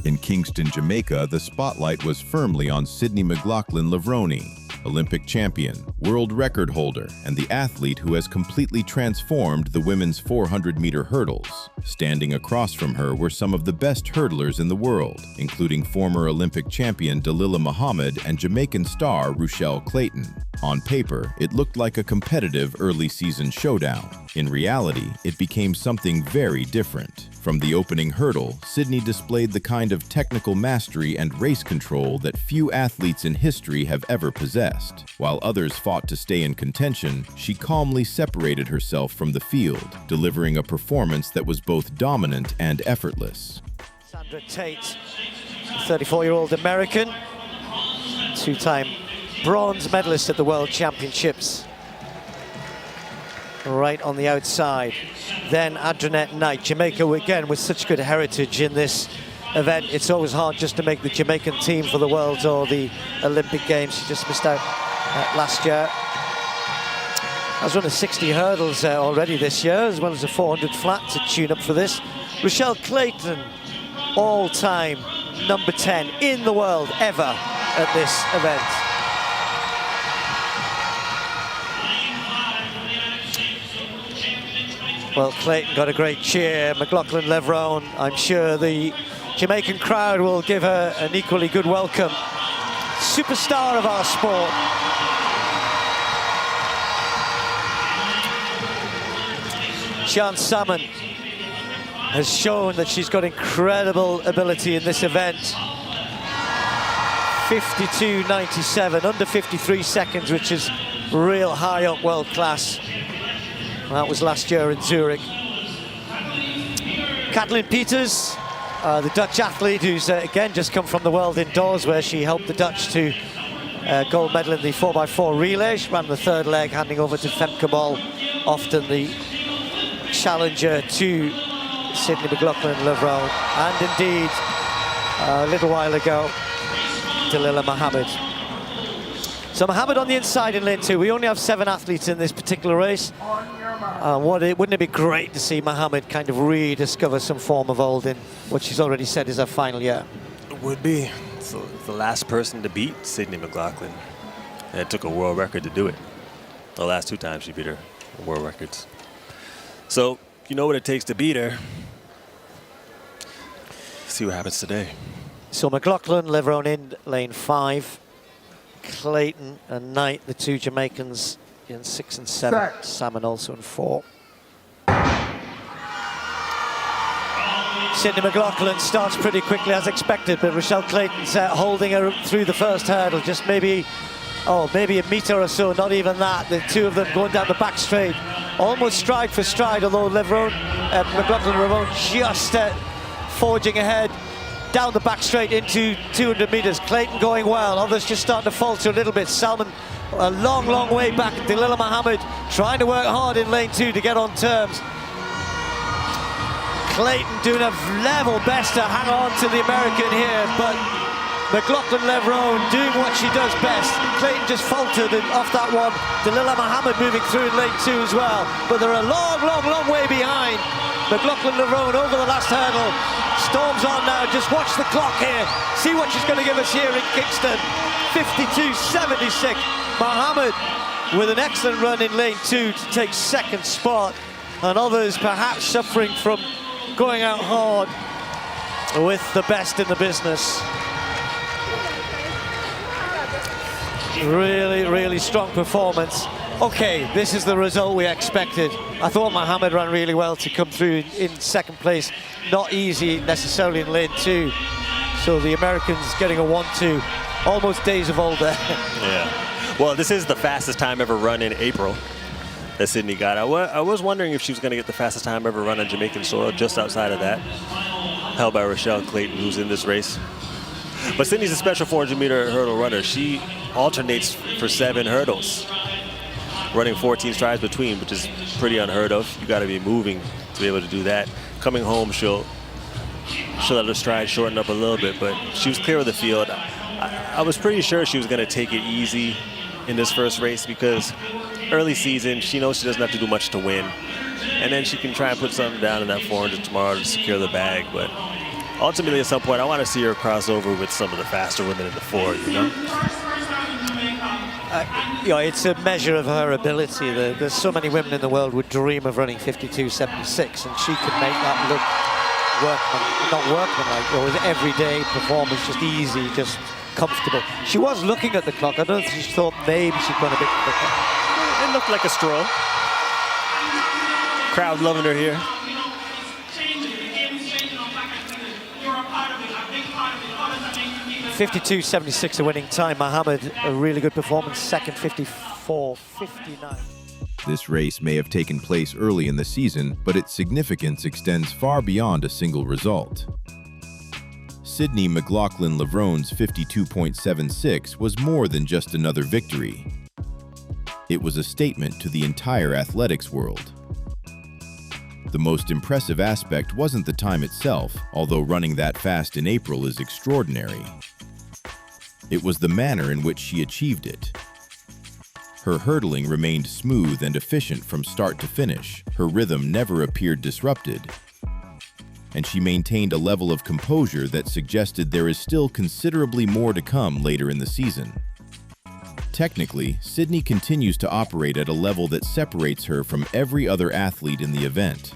In Kingston, Jamaica, the spotlight was firmly on Sydney McLaughlin-Levrone, Olympic champion, world record holder, and the athlete who has completely transformed the women's 400-meter hurdles. Standing across from her were some of the best hurdlers in the world, including former Olympic champion Dalilah Muhammad and Jamaican star Rushell Clayton. On paper, it looked like a competitive early-season showdown. In reality, it became something very different. From the opening hurdle, Sydney displayed the kind of technical mastery and race control that few athletes in history have ever possessed. While others fought to stay in contention, she calmly separated herself from the field, delivering a performance that was both dominant and effortless. Sandra Tate, 34-year-old American, two-time bronze medalist at the World Championships. Right on the outside. Then Adranette Knight, Jamaica again with such good heritage in this event. It's always hard just to make the Jamaican team for the Worlds or the Olympic Games. She just missed out last year. Has run a 60 hurdles already this year, as well as a 400 flat to tune up for this. Rushell Clayton, all-time number 10 in the world ever at this event. Well, Clayton got a great cheer. McLaughlin-Levrone, I'm sure the Jamaican crowd will give her an equally good welcome. Superstar of our sport. Shianne Salmon has shown that she's got incredible ability in this event. 52.97, under 53 seconds, which is real high up world class. That was last year in Zurich. Kathleen Peters, the Dutch athlete who's again just come from the World Indoors, where she helped the Dutch to gold medal in the 4x4 relay. She ran the third leg, handing over to Femke Bol, often the challenger to Sydney McLaughlin-Levrone. And indeed, a little while ago, Dalilah Muhammad. So Muhammad on the inside in lane 2. We only have 7 athletes in this particular race. Wouldn't it be great to see Muhammad kind of rediscover some form of old in what she's already said is her final year? It would be. So the last person to beat Sydney McLaughlin. And it took a world record to do it. The last 2 times she beat her world records. So you know what it takes to beat her. See what happens today. So McLaughlin-Levrone in lane 5. Clayton and Knight, the 2 Jamaicans, in 6 and 7. Salmon also in 4. Sydney McLaughlin starts pretty quickly as expected, but Rushell Clayton's holding her through the first hurdle, just maybe a meter or so, not even that. The 2 of them going down the back straight, almost stride for stride, although McLaughlin-Levrone just forging ahead down the back straight into 200 meters. Clayton going well, others just starting to falter a little bit. Salmon a long, long way back. Dalilah Muhammad trying to work hard in lane 2 to get on terms. Clayton doing a level best to hang on to the American here, but McLaughlin-Levrone doing what she does best. Clayton just faltered off that one. Dalilah Muhammad moving through in lane 2 as well, but they're a long, long, long way behind. McLaughlin-Levrone over the last hurdle. Storms on now, just watch the clock here. See what she's going to give us here in Kingston. 52.76. Muhammad with an excellent run in lane 2 to take 2nd spot. And others perhaps suffering from going out hard with the best in the business. Really, really strong performance. Okay, this is the result we expected. I thought Muhammad ran really well to come through in 2nd place. Not easy necessarily in lane 2. So the Americans getting a 1-2. Almost days of old there. Yeah. Well, this is the fastest time ever run in April that Sydney got. I was wondering if she was going to get the fastest time ever run on Jamaican soil, just outside of that. Held by Rushell Clayton, who's in this race. But Sydney's a special 400-meter hurdle runner. She alternates for 7 hurdles, running 14 strides between, which is pretty unheard of. You got to be moving to be able to do that. Coming home, she'll let her stride shorten up a little bit, but she was clear of the field. I was pretty sure she was going to take it easy in this first race because early season, she knows she doesn't have to do much to win. And then she can try and put something down in that 400 tomorrow to secure the bag. But ultimately, at some point, I want to see her cross over with some of the faster women in the 4, you know? You know, it's a measure of her ability. There's so many women in the world would dream of running 52.76, and she can make that look workmanlike, or with everyday performance, just easy, just comfortable. She was looking at the clock. I don't think she thought maybe she'd gone a bit quicker. It looked like a stroll. Crowd loving her here. .52.76 a winning time. Muhammad, a really good performance. Second, 54.59. This race may have taken place early in the season, but its significance extends far beyond a single result. Sydney McLaughlin-Levrone's 52.76 was more than just another victory. It was a statement to the entire athletics world. The most impressive aspect wasn't the time itself, although running that fast in April is extraordinary. It was the manner in which she achieved it. Her hurdling remained smooth and efficient from start to finish. Her rhythm never appeared disrupted, and she maintained a level of composure that suggested there is still considerably more to come later in the season. Technically, Sydney continues to operate at a level that separates her from every other athlete in the event.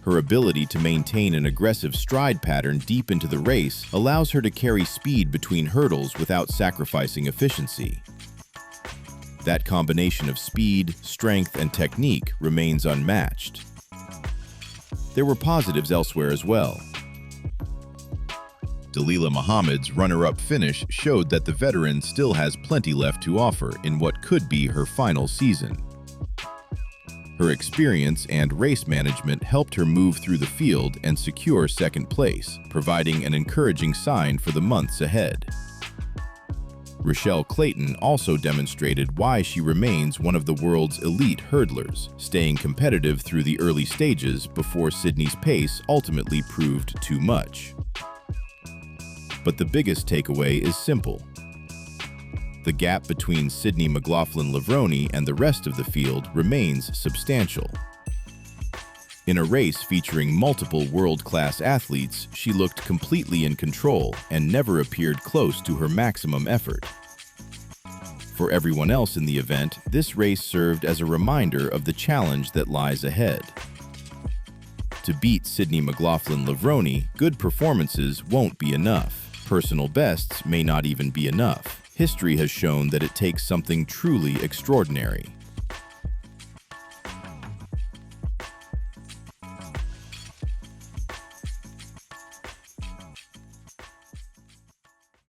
Her ability to maintain an aggressive stride pattern deep into the race allows her to carry speed between hurdles without sacrificing efficiency. That combination of speed, strength, and technique remains unmatched. There were positives elsewhere as well. Dalilah Muhammad's runner-up finish showed that the veteran still has plenty left to offer in what could be her final season. Her experience and race management helped her move through the field and secure second place, providing an encouraging sign for the months ahead. Rushell Clayton also demonstrated why she remains one of the world's elite hurdlers, staying competitive through the early stages before Sydney's pace ultimately proved too much. But the biggest takeaway is simple. The gap between Sydney McLaughlin-Levrone and the rest of the field remains substantial. In a race featuring multiple world-class athletes, she looked completely in control and never appeared close to her maximum effort. For everyone else in the event, this race served as a reminder of the challenge that lies ahead. To beat Sydney McLaughlin-Levrone, good performances won't be enough. Personal bests may not even be enough. History has shown that it takes something truly extraordinary.